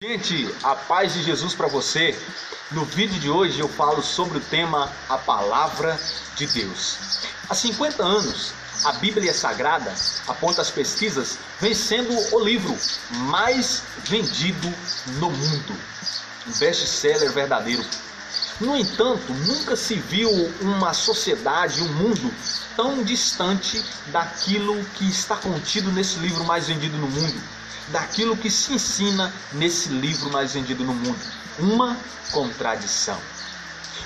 Gente, a paz de Jesus para você. No vídeo de hoje eu falo sobre o tema A Palavra de Deus. Há 50 anos, a Bíblia Sagrada, aponta as pesquisas, vem sendo o livro mais vendido no mundo. Um best-seller verdadeiro. No entanto, nunca se viu uma sociedade, um mundo tão distante daquilo que está contido nesse livro mais vendido no mundo, daquilo que se ensina nesse livro mais vendido no mundo. Uma contradição.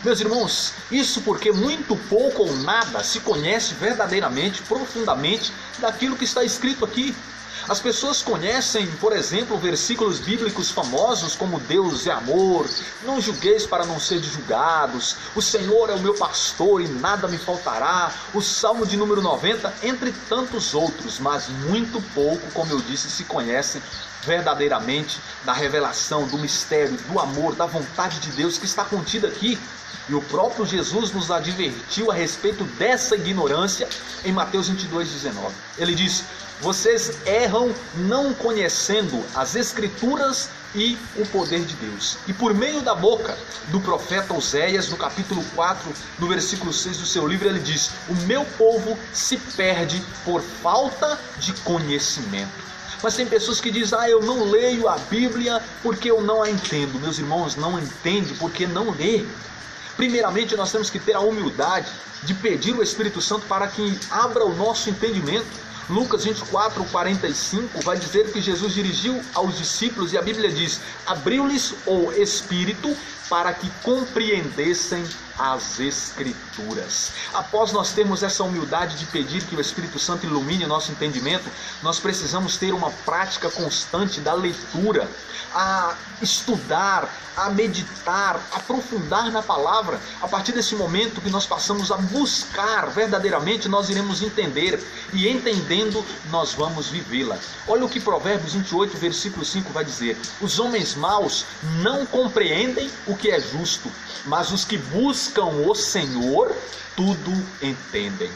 Meus irmãos, isso porque muito pouco ou nada se conhece verdadeiramente, profundamente, daquilo que está escrito aqui. As pessoas conhecem, por exemplo, versículos bíblicos famosos como Deus é amor, não julgueis para não seres julgados, o Senhor é o meu pastor e nada me faltará, o Salmo de número 90, entre tantos outros, mas muito pouco, como eu disse, se conhece verdadeiramente da revelação, do mistério, do amor, da vontade de Deus que está contida aqui. E o próprio Jesus nos advertiu a respeito dessa ignorância em Mateus 22:19. Ele diz: vocês erram não conhecendo as Escrituras e o poder de Deus. E por meio da boca do profeta Oséias, no capítulo 4, no versículo 6 do seu livro, ele diz: o meu povo se perde por falta de conhecimento. Mas tem pessoas que dizem: eu não leio a Bíblia porque eu não a entendo. Meus irmãos, não entende porque não lê. Primeiramente, nós temos que ter a humildade de pedir o Espírito Santo para que abra o nosso entendimento. Lucas 24:45 vai dizer que Jesus dirigiu aos discípulos e a Bíblia diz: abriu-lhes o Espírito para que compreendessem as Escrituras. Após nós termos essa humildade de pedir que o Espírito Santo ilumine o nosso entendimento, nós precisamos ter uma prática constante da leitura, a estudar, a meditar, aprofundar na palavra. A partir desse momento que nós passamos a buscar verdadeiramente, nós iremos entender, e entendendo, nós vamos vivê-la. Olha o que Provérbios 28, versículo 5 vai dizer: os homens maus não compreendem o que é justo, mas os que buscam o Senhor tudo entendem.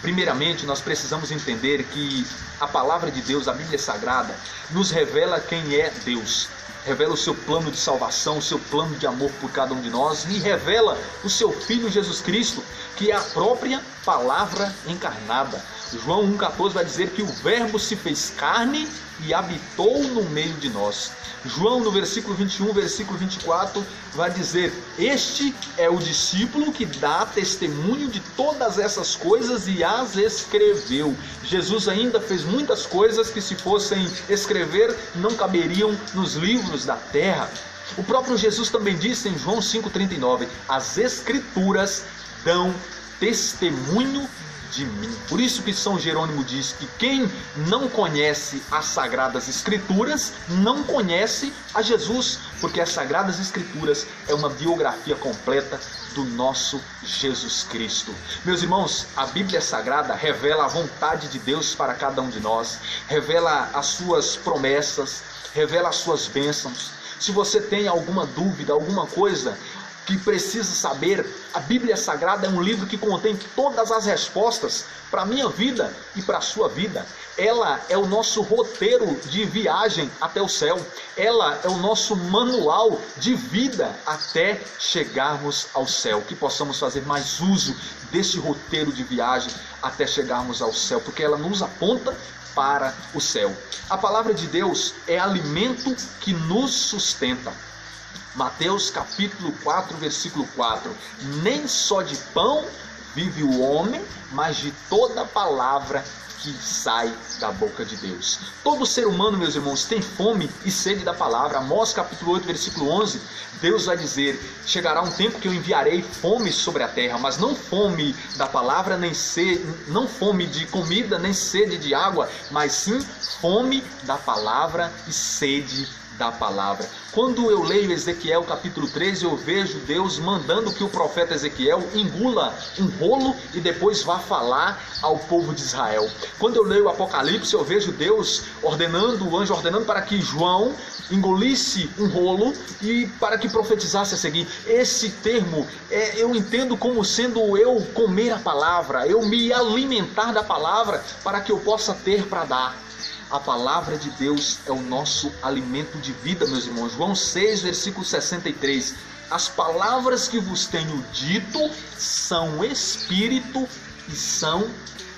Primeiramente, nós precisamos entender que a palavra de Deus, a Bíblia Sagrada, nos revela quem é Deus. Revela o seu plano de salvação, o seu plano de amor por cada um de nós, e revela o seu Filho Jesus Cristo, que é a própria palavra encarnada. João 1,14 vai dizer que o Verbo se fez carne e habitou no meio de nós. João, no versículo 21, versículo 24, vai dizer: este é o discípulo que dá testemunho de todas essas coisas e as escreveu. Jesus ainda fez muitas coisas que, se fossem escrever, não caberiam nos livros da terra. O próprio Jesus também disse em João 5,39: as Escrituras dão testemunho de mim. Por isso que São Jerônimo diz que quem não conhece as Sagradas Escrituras não conhece a Jesus, porque as Sagradas Escrituras é uma biografia completa do nosso Jesus Cristo. Meus irmãos, a Bíblia Sagrada revela a vontade de Deus para cada um de nós, revela as suas promessas, revela as suas bênçãos. Se você tem alguma dúvida, alguma coisa que precisa saber, a Bíblia Sagrada é um livro que contém todas as respostas para a minha vida e para a sua vida. Ela é o nosso roteiro de viagem até o céu. Ela é o nosso manual de vida até chegarmos ao céu. Que possamos fazer mais uso desse roteiro de viagem até chegarmos ao céu, porque ela nos aponta para o céu. A palavra de Deus é alimento que nos sustenta. Mateus capítulo 4, versículo 4: nem só de pão vive o homem, mas de toda palavra que sai da boca de Deus. Todo ser humano, meus irmãos, tem fome e sede da palavra. Amós capítulo 8, versículo 11, Deus vai dizer: chegará um tempo que eu enviarei fome sobre a terra, mas não fome da palavra, nem sede, não fome de comida, nem sede de água, mas sim fome da palavra e sede da palavra. Quando eu leio Ezequiel capítulo 13, eu vejo Deus mandando que o profeta Ezequiel engula um rolo e depois vá falar ao povo de Israel. Quando eu leio o Apocalipse, eu vejo Deus ordenando, o anjo ordenando para que João engolisse um rolo e para que profetizasse a seguir. Esse termo eu entendo como sendo eu comer a palavra, eu me alimentar da palavra para que eu possa ter para dar. A palavra de Deus é o nosso alimento de vida, meus irmãos. João 6, versículo 63. As palavras que vos tenho dito são espírito e são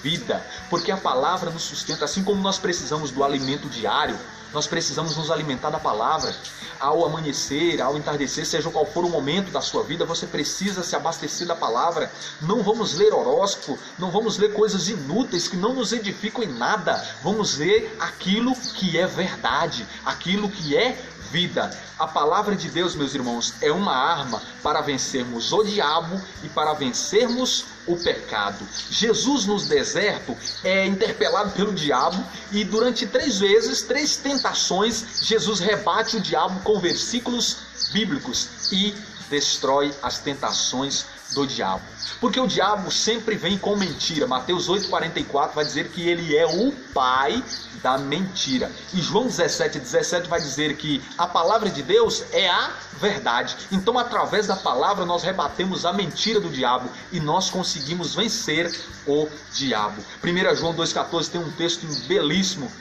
vida. Porque a palavra nos sustenta, assim como nós precisamos do alimento diário, nós precisamos nos alimentar da palavra. Ao amanhecer, ao entardecer, seja qual for o momento da sua vida, você precisa se abastecer da palavra. Não vamos ler horóscopo, não vamos ler coisas inúteis que não nos edificam em nada. Vamos ler aquilo que é verdade, aquilo que é vida. A palavra de Deus, meus irmãos, é uma arma para vencermos o diabo e para vencermos o pecado. Jesus no deserto é interpelado pelo diabo e durante 3 vezes, 3 tentações, Jesus rebate o diabo com versículos bíblicos e destrói as tentações do diabo. Porque o diabo sempre vem com mentira. Mateus 8,44 vai dizer que ele é o pai da mentira. E João 17,17 vai dizer que a palavra de Deus é a verdade. Então, através da palavra, nós rebatemos a mentira do diabo e nós conseguimos vencer o diabo. 1 João 2,14 tem um texto belíssimo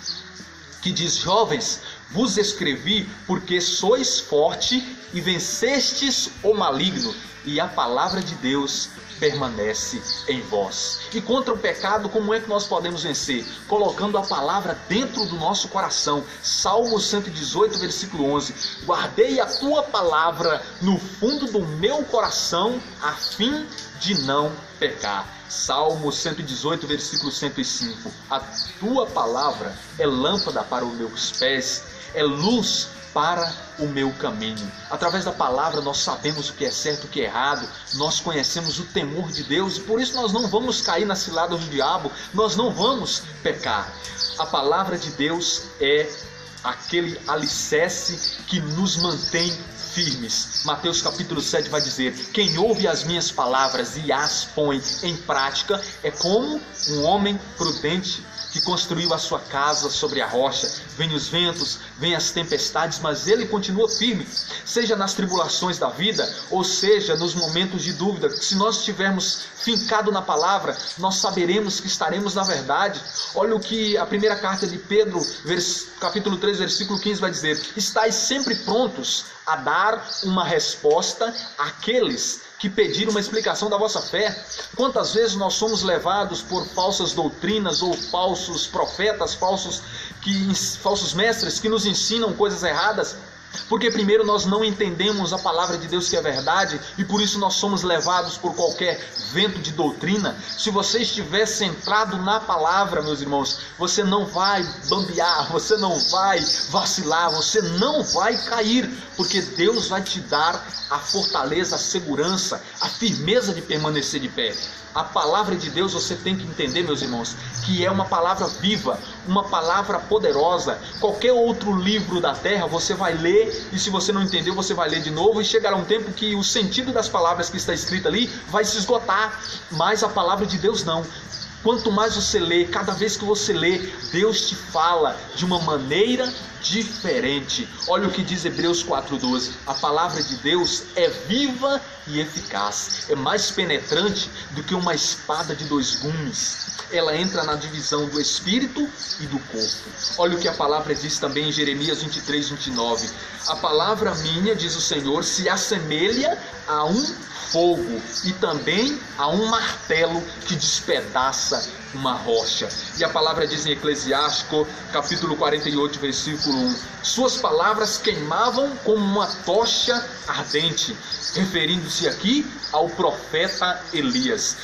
que diz: jovens, vos escrevi porque sois forte e vencestes o maligno, e a palavra de Deus permanece em vós. E contra o pecado, como é que nós podemos vencer? Colocando a palavra dentro do nosso coração. Salmo 118, versículo 11. Guardei a tua palavra no fundo do meu coração, a fim de não pecar. Salmo 118, versículo 105. A tua palavra é lâmpada para os meus pés, é luz para o meu caminho. Através da palavra nós sabemos o que é certo e o que é errado, nós conhecemos o temor de Deus e por isso nós não vamos cair na cilada do diabo, nós não vamos pecar. A palavra de Deus é aquele alicerce que nos mantém firmes. Mateus capítulo 7 vai dizer: quem ouve as minhas palavras e as põe em prática é como um homem prudente que construiu a sua casa sobre a rocha. Vêm os ventos, vêm as tempestades, mas ele continua firme, seja nas tribulações da vida, ou seja nos momentos de dúvida. Se nós estivermos fincado na palavra, nós saberemos que estaremos na verdade. Olha o que a primeira carta de Pedro, capítulo 3, versículo 15 vai dizer: estais sempre prontos a dar uma resposta àqueles que pediram uma explicação da vossa fé. Quantas vezes nós somos levados por falsas doutrinas ou falsos profetas, falsos mestres que nos ensinam coisas erradas, porque primeiro nós não entendemos a palavra de Deus que é verdade e por isso nós somos levados por qualquer vento de doutrina. Se você estiver centrado na palavra, meus irmãos, você não vai bambear, você não vai vacilar, você não vai cair, porque Deus vai te dar a fortaleza, a segurança, a firmeza de permanecer de pé. A palavra de Deus, você tem que entender, meus irmãos, que é uma palavra viva, uma palavra poderosa. Qualquer outro livro da terra você vai ler e se você não entendeu, você vai ler de novo e chegará um tempo que o sentido das palavras que está escrita ali vai se esgotar, mas a palavra de Deus não. Quanto mais você lê, cada vez que você lê, Deus te fala de uma maneira diferente. Olha o que diz Hebreus 4,12. A palavra de Deus é viva e eficaz. É mais penetrante do que uma espada de 2 gumes. Ela entra na divisão do espírito e do corpo. Olha o que a palavra diz também em Jeremias 23, 29. A palavra minha, diz o Senhor, se assemelha a um fogo e também a um martelo que despedaça uma rocha. E a palavra diz em Eclesiástico capítulo 48, versículo 1: suas palavras queimavam como uma tocha ardente, referindo-se aqui ao profeta Elias.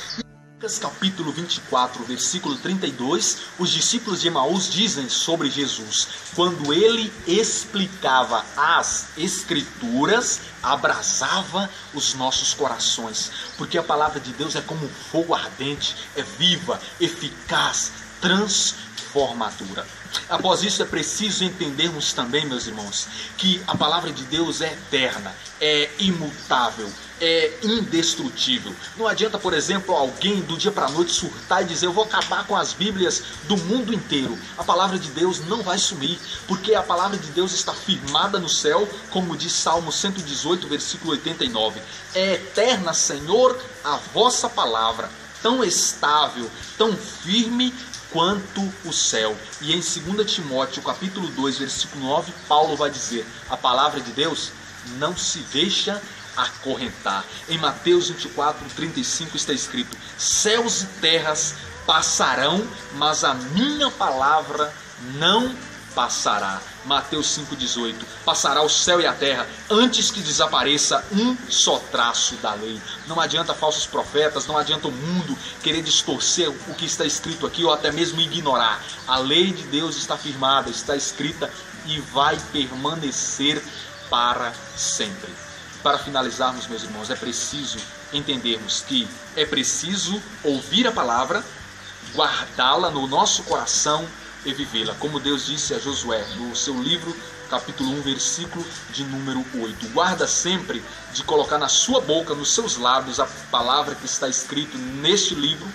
Lucas capítulo 24, versículo 32, os discípulos de Emaús dizem sobre Jesus: quando ele explicava as escrituras, abrasava os nossos corações, porque a palavra de Deus é como um fogo ardente, é viva, eficaz, transformadora. Após isso é preciso entendermos também, meus irmãos, que a palavra de Deus é eterna, é imutável, é indestrutível. Não adianta, por exemplo, alguém do dia para a noite surtar e dizer: eu vou acabar com as Bíblias do mundo inteiro. A palavra de Deus não vai sumir, porque a palavra de Deus está firmada no céu, como diz Salmo 118, versículo 89. É eterna, Senhor, a vossa palavra, tão estável, tão firme quanto o céu. E em 2 Timóteo, capítulo 2, versículo 9, Paulo vai dizer: a palavra de Deus não se deixa acorrentar. Em Mateus 24, 35 está escrito: céus e terras passarão, mas a minha palavra não passará. Mateus 5,18: passará o céu e a terra antes que desapareça um só traço da lei. Não adianta falsos profetas, não adianta o mundo querer distorcer o que está escrito aqui ou até mesmo ignorar. A lei de Deus está firmada, está escrita e vai permanecer para sempre. Para finalizarmos, meus irmãos, é preciso entendermos que é preciso ouvir a palavra, guardá-la no nosso coração e vivê-la, como Deus disse a Josué no seu livro, capítulo 1, versículo de número 8. Guarda sempre de colocar na sua boca, nos seus lábios, a palavra que está escrito neste livro,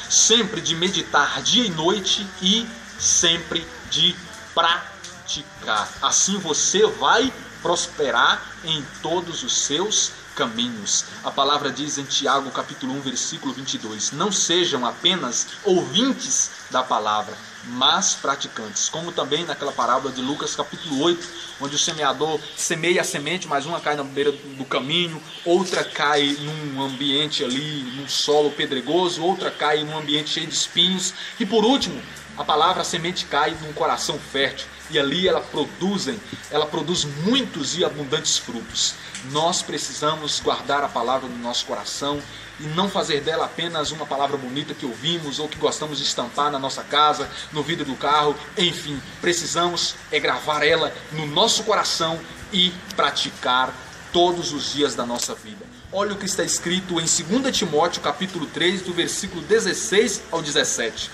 sempre de meditar dia e noite e sempre de praticar. Assim você vai prosperar em todos os seus caminhos. A palavra diz em Tiago, capítulo 1, versículo 22: não sejam apenas ouvintes da palavra, mas praticantes. Como também naquela parábola de Lucas, capítulo 8, onde o semeador semeia a semente, mas uma cai na beira do caminho, outra cai num ambiente ali, num solo pedregoso, outra cai num ambiente cheio de espinhos, e por último, a palavra, a semente cai num coração fértil, e ali ela produz muitos e abundantes frutos. Nós precisamos guardar a palavra no nosso coração e não fazer dela apenas uma palavra bonita que ouvimos ou que gostamos de estampar na nossa casa, no vidro do carro, enfim, precisamos gravar ela no nosso coração e praticar todos os dias da nossa vida. Olha o que está escrito em 2 Timóteo, capítulo 3, do versículo 16 ao 17.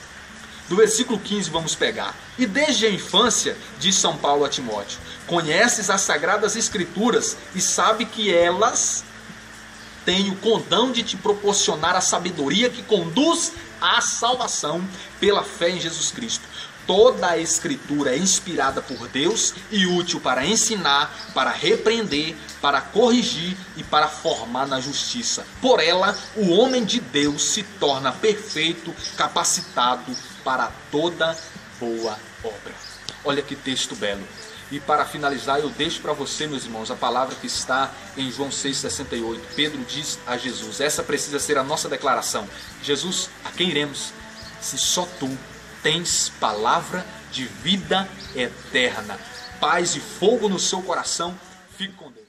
Do versículo 15 vamos pegar: e desde a infância, diz São Paulo a Timóteo, conheces as sagradas escrituras e sabe que elas têm o condão de te proporcionar a sabedoria que conduz à salvação pela fé em Jesus Cristo. Toda a escritura é inspirada por Deus e útil para ensinar, para repreender, para corrigir e para formar na justiça. Por ela, o homem de Deus se torna perfeito, capacitado para toda boa obra. Olha que texto belo. E para finalizar, eu deixo para você, meus irmãos, a palavra que está em João 6,68. Pedro diz a Jesus, essa precisa ser a nossa declaração: Jesus, a quem iremos, se só tu tens palavra de vida eterna? Paz e fogo no seu coração. Fique com Deus.